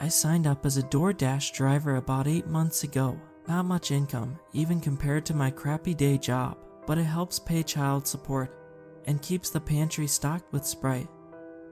I signed up as a DoorDash driver about 8 months ago. Not much income, even compared to my crappy day job, but it helps pay child support and keeps the pantry stocked with Sprite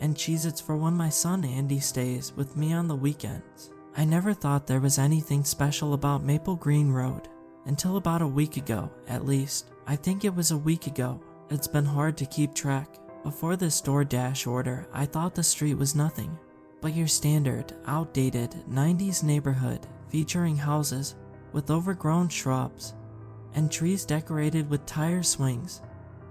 and Cheez-Its for when my son Andy stays with me on the weekends. I never thought there was anything special about Maple Green Road until about a week ago, at least. I think it was a week ago. It's been hard to keep track. Before this DoorDash order, I thought the street was nothing but your standard, outdated 90s neighborhood featuring houses with overgrown shrubs and trees decorated with tire swings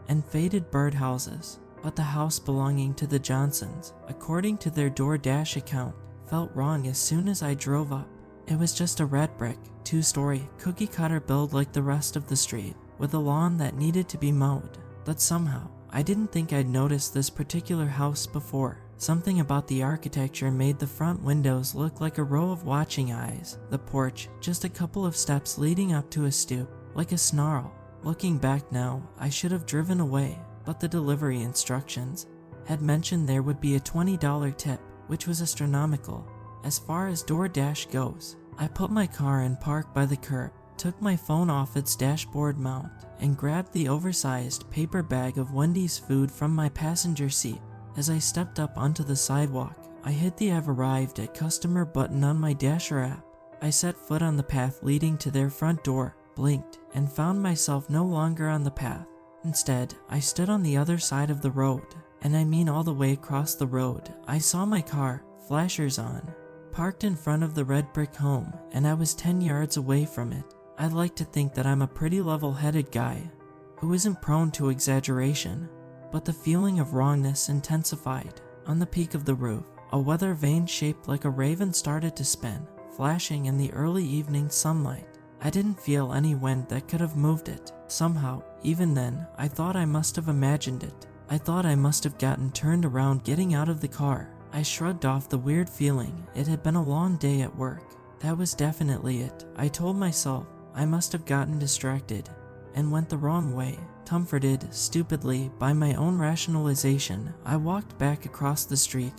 and faded birdhouses. But the house belonging to the Johnsons, according to their DoorDash account, felt wrong as soon as I drove up. It was just a red brick, 2-story, cookie-cutter build like the rest of the street, with a lawn that needed to be mowed. But somehow, I didn't think I'd noticed this particular house before. Something about the architecture made the front windows look like a row of watching eyes, the porch just a couple of steps leading up to a stoop, like a snarl. Looking back now, I should have driven away, but the delivery instructions had mentioned there would be a $20 tip, which was astronomical. As far as DoorDash goes, I put my car in park by the curb, took my phone off its dashboard mount, and grabbed the oversized paper bag of Wendy's food from my passenger seat. As I stepped up onto the sidewalk, I hit the "I've arrived at customer" button on my Dasher app. I set foot on the path leading to their front door, blinked, and found myself no longer on the path. Instead, I stood on the other side of the road, and I mean all the way across the road. I saw my car, flashers on, parked in front of the red brick home, and I was 10 yards away from it. I'd like to think that I'm a pretty level-headed guy who isn't prone to exaggeration, but the feeling of wrongness intensified. On the peak of the roof, a weather vane shaped like a raven started to spin, flashing in the early evening sunlight. I didn't feel any wind that could have moved it. Somehow, even then, I thought I must have imagined it. I thought I must have gotten turned around getting out of the car. I shrugged off the weird feeling. It had been a long day at work. That was definitely it. I told myself I must have gotten distracted and went the wrong way. Comforted, stupidly, by my own rationalization, I walked back across the street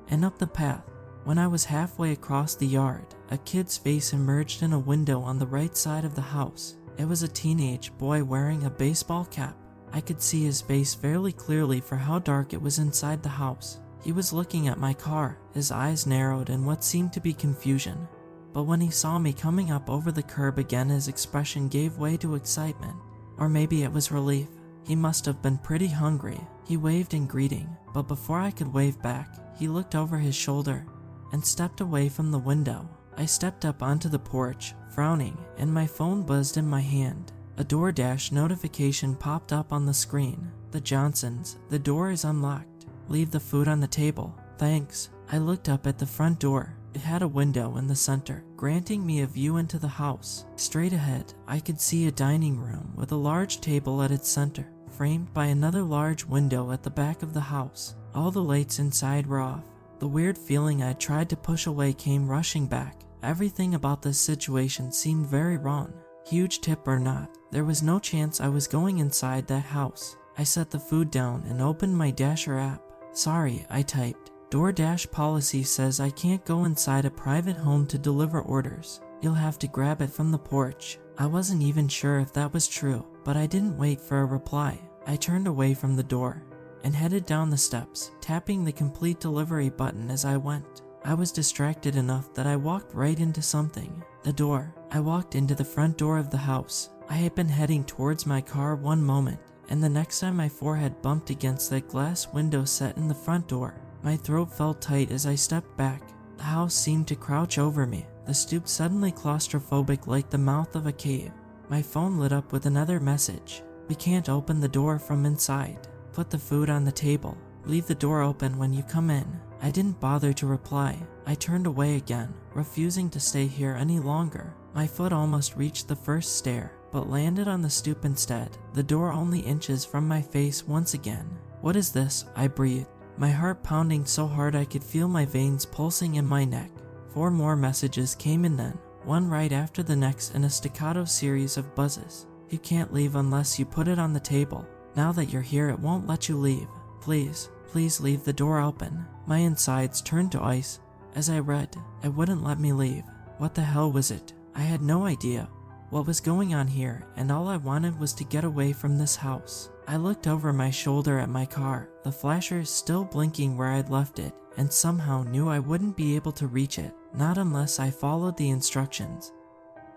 and up the path. When I was halfway across the yard, a kid's face emerged in a window on the right side of the house. It was a teenage boy wearing a baseball cap. I could see his face fairly clearly for how dark it was inside the house. He was looking at my car, his eyes narrowed in what seemed to be confusion. But when he saw me coming up over the curb again, his expression gave way to excitement. Or maybe it was relief. He must have been pretty hungry. He waved in greeting, but before I could wave back, he looked over his shoulder and stepped away from the window. I stepped up onto the porch, frowning, and my phone buzzed in my hand. A DoorDash notification popped up on the screen. The Johnsons, the door is unlocked. Leave the food on the table. Thanks. I looked up at the front door. It had a window in the center, granting me a view into the house. Straight ahead, I could see a dining room with a large table at its center, framed by another large window at the back of the house. All the lights inside were off. The weird feeling I tried to push away came rushing back. Everything about this situation seemed very wrong. Huge tip or not, there was no chance I was going inside that house. I set the food down and opened my Dasher app. Sorry, I typed. DoorDash policy says I can't go inside a private home to deliver orders. You'll have to grab it from the porch. I wasn't even sure if that was true, but I didn't wait for a reply. I turned away from the door and headed down the steps, tapping the complete delivery button as I went. I was distracted enough that I walked right into something. The door. I walked into the front door of the house. I had been heading towards my car one moment, and the next time my forehead bumped against that glass window set in the front door. My throat felt tight as I stepped back. The house seemed to crouch over me, the stoop suddenly claustrophobic like the mouth of a cave. My phone lit up with another message. We can't open the door from inside. Put the food on the table. Leave the door open when you come in. I didn't bother to reply. I turned away again, refusing to stay here any longer. My foot almost reached the first stair, but landed on the stoop instead, the door only inches from my face once again. What is this? I breathed, my heart pounding so hard I could feel my veins pulsing in my neck. 4 more messages came in then, one right after the next in a staccato series of buzzes. You can't leave unless you put it on the table. Now that you're here, it won't let you leave. Please, please leave the door open. My insides turned to ice As I read, it wouldn't let me leave. What the hell was it? I had no idea what was going on here, and all I wanted was to get away from this house. I looked over my shoulder at my car, the flashers still blinking where I'd left it, and somehow knew I wouldn't be able to reach it, not unless I followed the instructions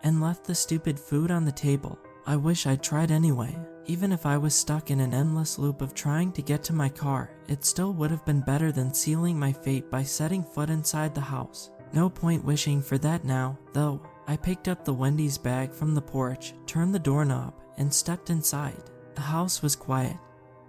and left the stupid food on the table. I wish I'd tried anyway. Even if I was stuck in an endless loop of trying to get to my car, it still would have been better than sealing my fate by setting foot inside the house. No point wishing for that now, though. I picked up the Wendy's bag from the porch, turned the doorknob, and stepped inside. The house was quiet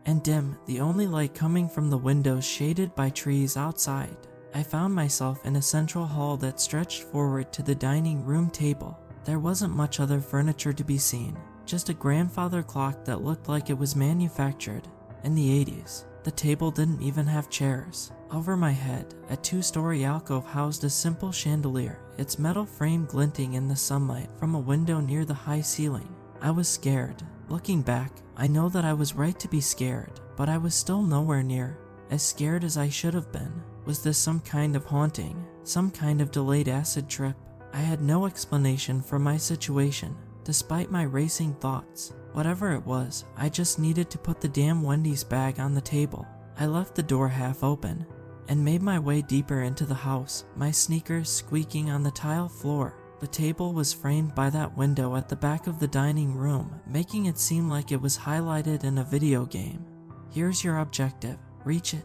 and dim, the only light coming from the windows shaded by trees outside. I found myself in a central hall that stretched forward to the dining room table. There wasn't much other furniture to be seen, just a grandfather clock that looked like it was manufactured in the 80s. The table didn't even have chairs. Over my head, a 2-story alcove housed a simple chandelier, its metal frame glinting in the sunlight from a window near the high ceiling. I was scared. Looking back, I know that I was right to be scared, but I was still nowhere near as scared as I should have been. Was this some kind of haunting? Some kind of delayed acid trip? I had no explanation for my situation, despite my racing thoughts. Whatever it was, I just needed to put the damn Wendy's bag on the table. I left the door half open and made my way deeper into the house, my sneakers squeaking on the tile floor. The table was framed by that window at the back of the dining room, making it seem like it was highlighted in a video game. Here's your objective, reach it,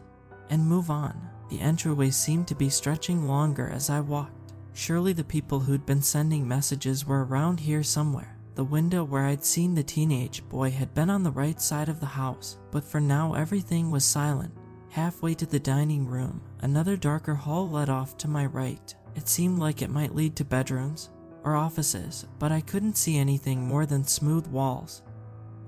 and move on. The entryway seemed to be stretching longer as I walked. Surely the people who'd been sending messages were around here somewhere. The window where I'd seen the teenage boy had been on the right side of the house, but for now everything was silent. Halfway to the dining room, another darker hall led off to my right. It seemed like it might lead to bedrooms or offices, but I couldn't see anything more than smooth walls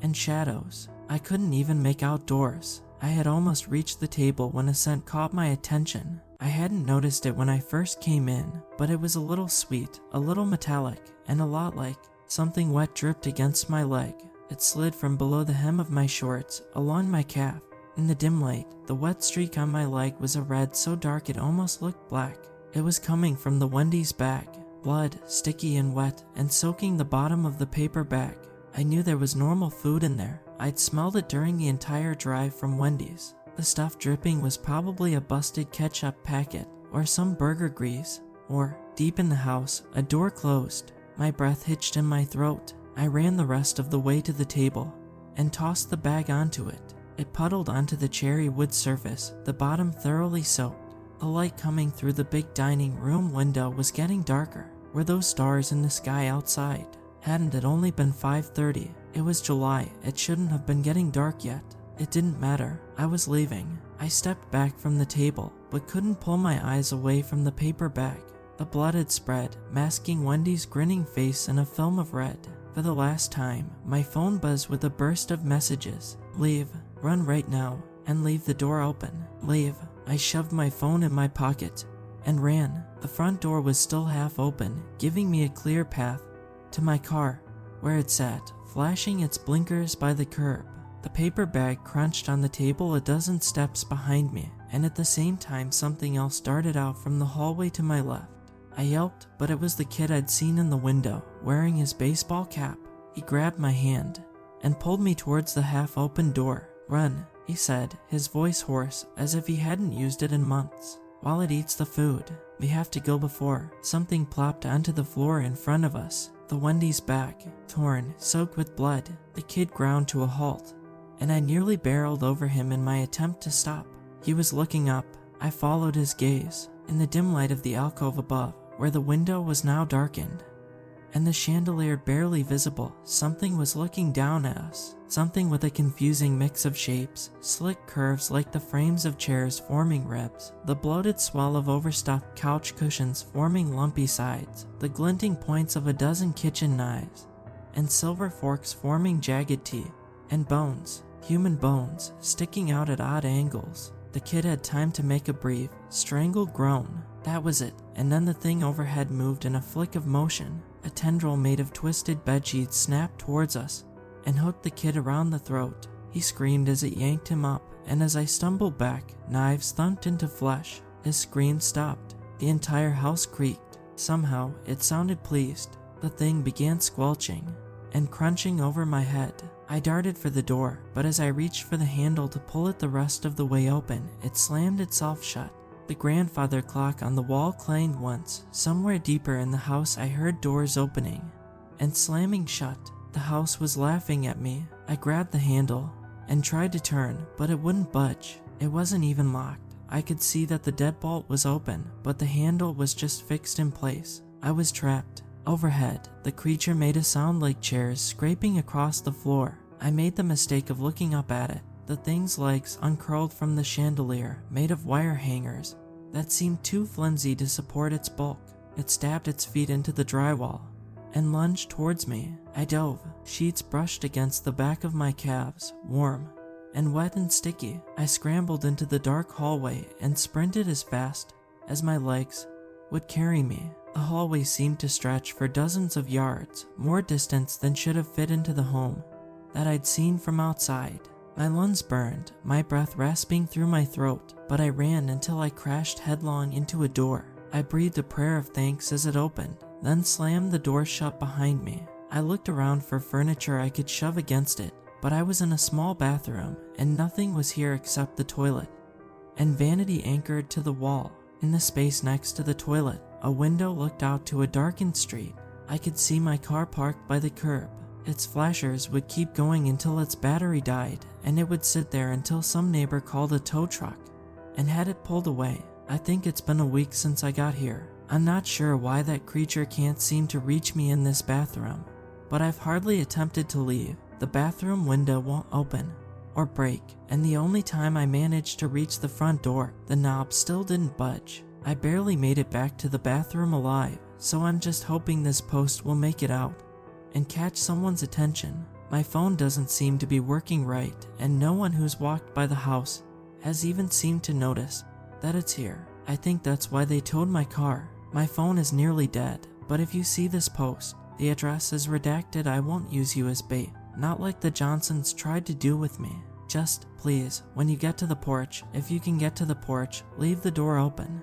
and shadows. I couldn't even make out doors. I had almost reached the table when a scent caught my attention. I hadn't noticed it when I first came in, but it was a little sweet, a little metallic, and a lot like something wet dripped against my leg. It slid from below the hem of my shorts, along my calf. In the dim light, the wet streak on my leg was a red so dark it almost looked black. It was coming from the Wendy's bag, blood, sticky and wet, and soaking the bottom of the paper bag. I knew there was normal food in there. I'd smelled it during the entire drive from Wendy's. The stuff dripping was probably a busted ketchup packet, or some burger grease, or, deep in the house, a door closed. My breath hitched in my throat. I ran the rest of the way to the table, and tossed the bag onto it. It puddled onto the cherry wood surface, the bottom thoroughly soaked. The light coming through the big dining room window was getting darker. Were those stars in the sky outside? Hadn't it only been 5:30? It was July. It shouldn't have been getting dark yet. It didn't matter. I was leaving. I stepped back from the table, but couldn't pull my eyes away from the paper bag. The blood had spread, masking Wendy's grinning face in a film of red. For the last time, my phone buzzed with a burst of messages. Leave. Run right now. And leave the door open. Leave. I shoved my phone in my pocket and ran. The front door was still half open, giving me a clear path to my car, where it sat, flashing its blinkers by the curb. The paper bag crunched on the table a dozen steps behind me, and at the same time something else darted out from the hallway to my left. I yelped, but it was the kid I'd seen in the window, wearing his baseball cap. He grabbed my hand and pulled me towards the half-open door. Run, he said, his voice hoarse, as if he hadn't used it in months. While it eats the food, we have to go before. Something plopped onto the floor in front of us. The Wendy's bag, torn, soaked with blood. The kid ground to a halt, and I nearly barreled over him in my attempt to stop. He was looking up. I followed his gaze. In the dim light of the alcove above, where the window was now darkened, and the chandelier barely visible, something was looking down at us. Something with a confusing mix of shapes, slick curves like the frames of chairs forming ribs, the bloated swell of overstuffed couch cushions forming lumpy sides, the glinting points of a dozen kitchen knives, and silver forks forming jagged teeth, and bones, human bones, sticking out at odd angles. The kid had time to make a brief, strangled groan. That was it, and then the thing overhead moved in a flick of motion. A tendril made of twisted bedsheets snapped towards us and hooked the kid around the throat. He screamed as it yanked him up, and as I stumbled back, knives thumped into flesh. His scream stopped, The entire house creaked. Somehow, it sounded pleased. The thing began squelching and crunching over my head. I darted for the door, but as I reached for the handle to pull it the rest of the way open, it slammed itself shut. The grandfather clock on the wall clanged once. Somewhere deeper in the house I heard doors opening and slamming shut. The house was laughing at me. I grabbed the handle and tried to turn, but it wouldn't budge. It wasn't even locked. I could see that the deadbolt was open, but the handle was just fixed in place. I was trapped. Overhead, the creature made a sound like chairs scraping across the floor. I made the mistake of looking up at it. The thing's legs uncurled from the chandelier, made of wire hangers that seemed too flimsy to support its bulk. It stabbed its feet into the drywall and lunged towards me. I dove. Sheets brushed against the back of my calves, warm and wet and sticky. I scrambled into the dark hallway and sprinted as fast as my legs would carry me. The hallway seemed to stretch for dozens of yards, more distance than should have fit into the home that I'd seen from outside. My lungs burned, my breath rasping through my throat, but I ran until I crashed headlong into a door. I breathed a prayer of thanks as it opened, then slammed the door shut behind me. I looked around for furniture I could shove against it, but I was in a small bathroom, and nothing was here except the toilet and vanity anchored to the wall. In the space next to the toilet, a window looked out to a darkened street. I could see my car parked by the curb. Its flashers would keep going until its battery died, and it would sit there until some neighbor called a tow truck and had it pulled away. I think it's been a week since I got here. I'm not sure why that creature can't seem to reach me in this bathroom, but I've hardly attempted to leave. The bathroom window won't open or break, and the only time I managed to reach the front door, the knob still didn't budge. I barely made it back to the bathroom alive, so I'm just hoping this post will make it out and catch someone's attention. My phone doesn't seem to be working right, and no one who's walked by the house has even seemed to notice that it's here. I think that's why they towed my car. My phone is nearly dead, but if you see this post, the address is redacted. I won't use you as bait, not like the Johnsons tried to do with me. Just, please, when you get to the porch, if you can get to the porch, leave the door open.